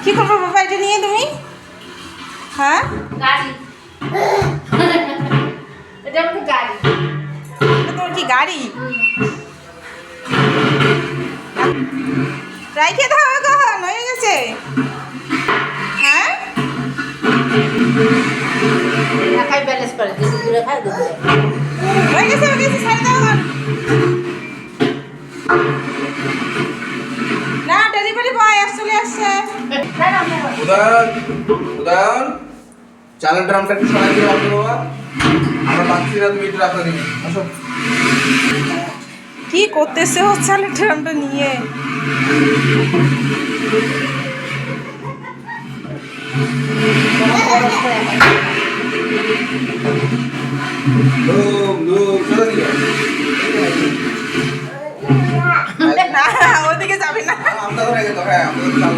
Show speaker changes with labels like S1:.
S1: কি করবো বাবা এটা নিয়ে তুমি? হ্যাঁ
S2: গাড়ি এটা আমাদের গাড়ি।
S1: এটা তোমার কি গাড়ি? ট্রাই খেতে হবে কখন হয়ে গেছে? হ্যাঁ
S2: একাই ব্যালেন্স করে দুপুরে খায় দুপুরে।
S1: হয়ে গেছে ছাড়ে দাও এখন। না ডেলিভারি বয় চলে আসছে।
S3: উদয়ন উদয়ন চালের ড্রামটা একটু সরাই দিয়ে রাখো বাবা। আমরা পাচ্ছি না, তুমি একটু রাখো দিন। আসো।
S1: কি করতেছে ও চালের ড্রামটা নিয়ে?
S3: চলে দিও।
S1: না ওদিকে যাবে না।
S3: আমরা ধরে গেছো, হ্যাঁ আমরা